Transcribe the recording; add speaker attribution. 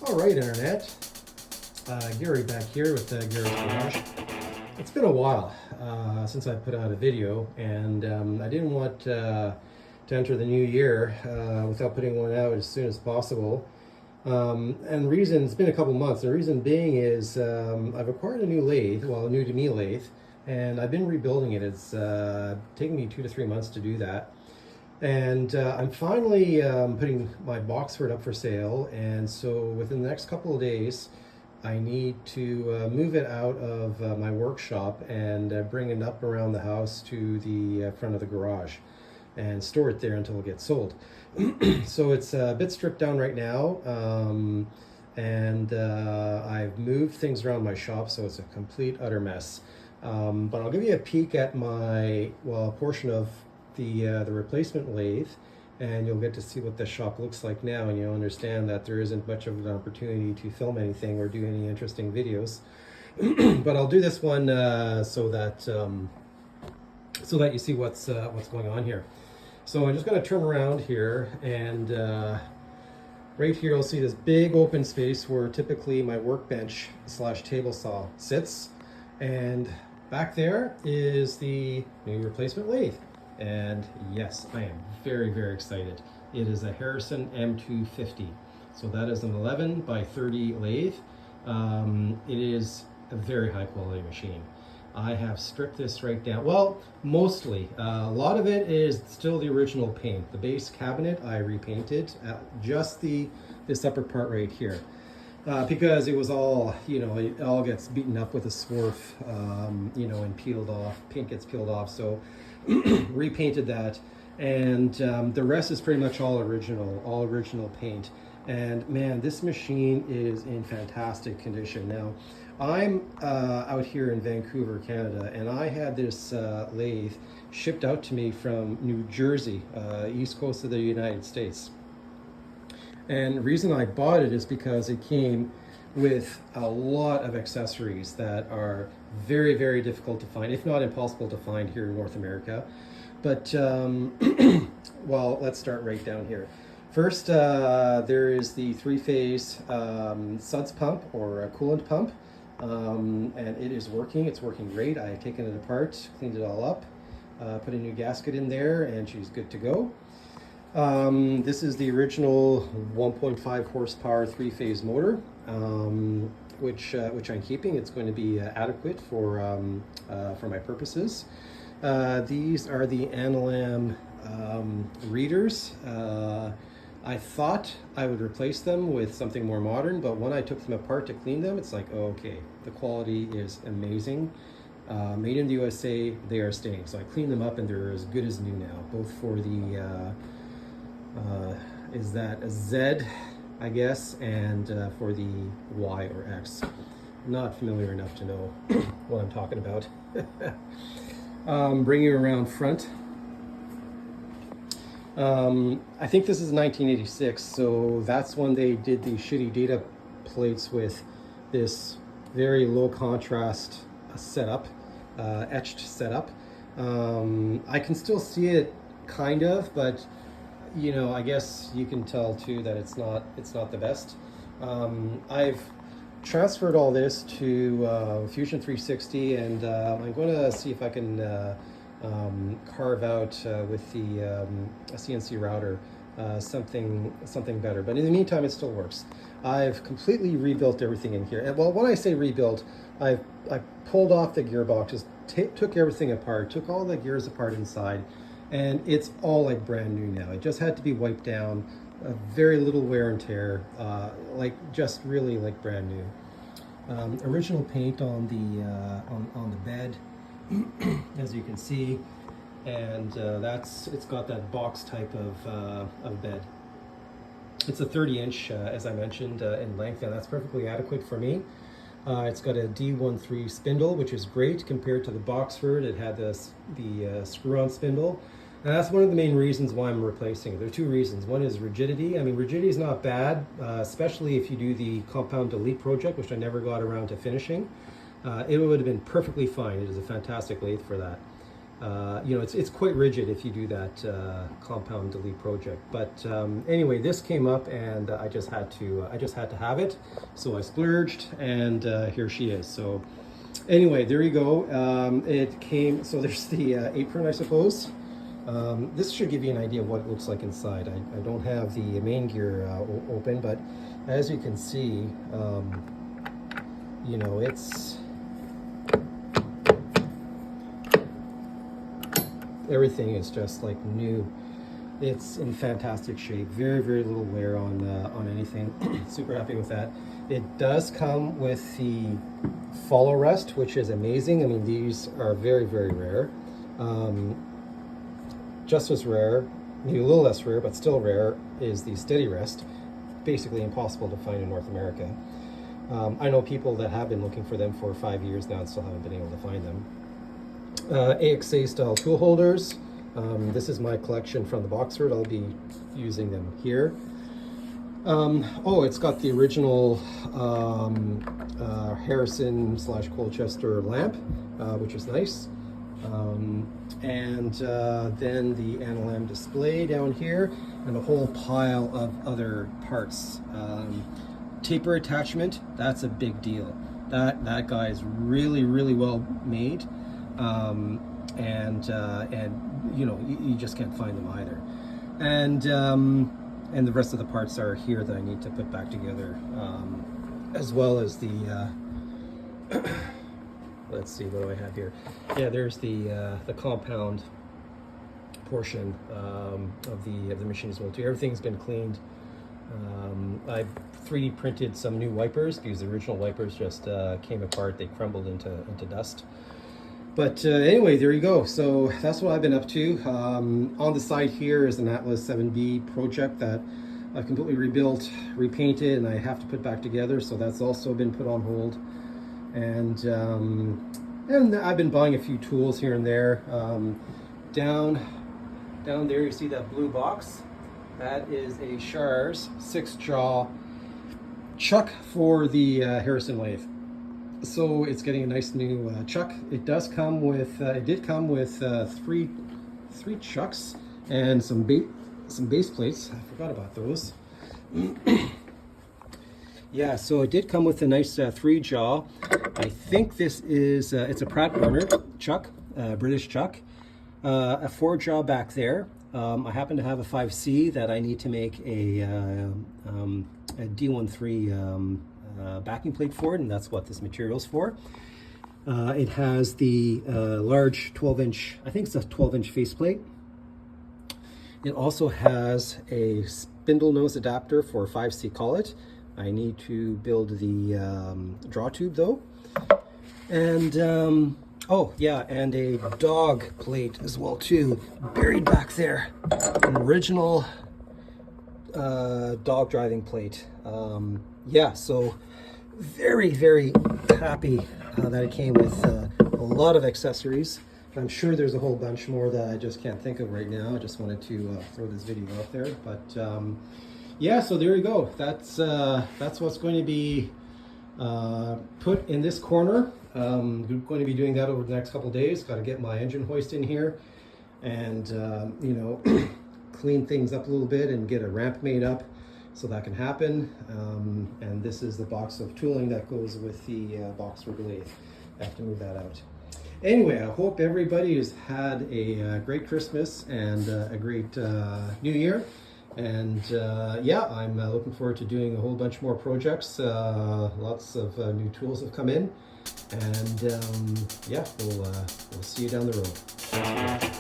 Speaker 1: All right, Internet. Gary back here with Gary's Garage. It's been a while since I put out a video, and I didn't want to enter the new year without putting one out as soon as possible. And the reason, it's been a couple months, the reason being is I've acquired a new lathe, well, a new to me lathe, and I've been rebuilding it. It's taken me 2 to 3 months to do that. And I'm finally putting my Boxford up for sale, and so within the next couple of days I need to move it out of my workshop and bring it up around the house to the front of the garage and store it there until it gets sold. So it's a bit stripped down right now, and I've moved things around my shop, so it's a complete utter mess. But I'll give you a peek at my, well, a portion of the replacement lathe, and you'll get to see what the shop looks like now, and you'll understand that there isn't much of an opportunity to film anything or do any interesting videos. But I'll do this one so that you see what's going on here. So I'm just going to turn around here, and right here you'll see this big open space where typically my workbench / table saw sits, and back there is the new replacement lathe. And yes, I am very, very excited. It is a Harrison M250. So that is an 11 by 30 lathe. It is a very high quality machine. I have stripped this right down. Well, mostly. A lot of it is still the original paint. The base cabinet I repainted, just this upper part right here. Because it was all, it all gets beaten up with a swarf, and peeled off. Paint gets peeled off, so repainted that, and the rest is pretty much all original paint. And man, this machine is in fantastic condition. Now, I'm out here in Vancouver, Canada, and I had this lathe shipped out to me from New Jersey, east coast of the United States. And the reason I bought it is because it came with a lot of accessories that are very, very difficult to find, if not impossible to find here in North America. But, well, let's start right down here. First, there is the 3-phase suds pump, or a coolant pump, and it is working. It's working great. I've taken it apart, cleaned it all up, put a new gasket in there, and she's good to go. This is the original 1.5 horsepower 3-phase motor, which I'm keeping. It's going to be adequate for my purposes. These are the Analam readers. I thought I would replace them with something more modern, but when I took them apart to clean them, it's like, oh, okay, the quality is amazing. Made in the USA, they are staying. So I cleaned them up, and they're as good as new now, both for the is that a Z, I guess, and for the Y or X. Not familiar enough to know what I'm talking about. Bring you around front. I think this is 1986, so that's when they did the shitty data plates with this very low contrast setup, etched setup. I can still see it kind of, but I guess you can tell too that it's not the best. I've transferred all this to Fusion 360, and I'm going to see if I can carve out with the CNC router something better. But in the meantime, it still works. I've completely rebuilt everything in here. And well, when I say rebuilt, I pulled off the gearboxes, took everything apart, took all the gears apart inside, and it's all like brand new now. It just had to be wiped down, very little wear and tear, just really like brand new. Original paint on the bed, as you can see, and it's got that box type of bed. It's a 30-inch, as I mentioned, in length, and that's perfectly adequate for me. It's got a D13 spindle, which is great compared to the Boxford. It had the screw-on spindle. And that's one of the main reasons why I'm replacing it. There are 2 reasons. One is rigidity. I mean, rigidity is not bad, especially if you do the Compound Delete project, which I never got around to finishing. It would have been perfectly fine. It is a fantastic lathe for that. you know, it's quite rigid if you do that compound delete project. But anyway, this came up and I just had to have it. So I splurged, and here she is. So anyway, there you go. It came. So there's the apron, I suppose. This should give you an idea of what it looks like inside. I don't have the main gear open, but as you can see, you know, it's everything is just like new. It's in fantastic shape. Very, very little wear on anything. Super happy with that. It does come with the follow rest, which is amazing. I mean, these are very, very rare. Just as rare, maybe a little less rare, but still rare, is the steady rest. Basically impossible to find in North America. I know people that have been looking for them for 5 years now and still haven't been able to find them. AXA style tool holders. This is my collection from the Boxford. I'll be using them here. Oh, it's got the original Harrison / Colchester lamp, which is nice. And then the Analam display down here, and a whole pile of other parts. Taper attachment, that's a big deal. That guy is really, really well made. And you know, you just can't find them either. And the rest of the parts are here that I need to put back together, as well as the let's see, what do I have here? Yeah, there's the compound portion of the machine as well too. Everything's been cleaned. I 3D printed some new wipers because the original wipers just came apart. They crumbled into dust. But anyway, there you go. So that's what I've been up to. On the side here is an Atlas 7B project that I've completely rebuilt, repainted, and I have to put back together. So that's also been put on hold. And I've been buying a few tools here and there. Down there, you see that blue box? That is a Shars 6-jaw chuck for the Harrison lathe. So it's getting a nice new chuck. It does come with, it did come with three chucks and some base plates. I forgot about those. Yeah, so it did come with a nice 3-jaw. I think this is, it's a Pratt burner chuck, British chuck. A 4-jaw back there. I happen to have a 5C that I need to make a D13 backing plate for it, and that's what this material's for. It has the large 12-inch, I think it's a 12-inch faceplate. It also has a spindle nose adapter for 5C collet. I need to build the draw tube though. And oh yeah, and a dog plate as well too, buried back there. An original dog driving plate. Yeah, so very, very happy that it came with a lot of accessories. I'm sure there's a whole bunch more that I just can't think of right now. I just wanted to throw this video out there, but yeah, so there you go. That's what's going to be put in this corner. I'm going to be doing that over the next couple of days. Got to get my engine hoist in here and you know, clean things up a little bit and get a ramp made up so that can happen. And this is the box of tooling that goes with the Boxford lathe. I have to move that out. Anyway, I hope everybody has had a great Christmas and a great New Year. And yeah, I'm looking forward to doing a whole bunch more projects. Lots of new tools have come in. And yeah, we'll see you down the road. Thanks for watching.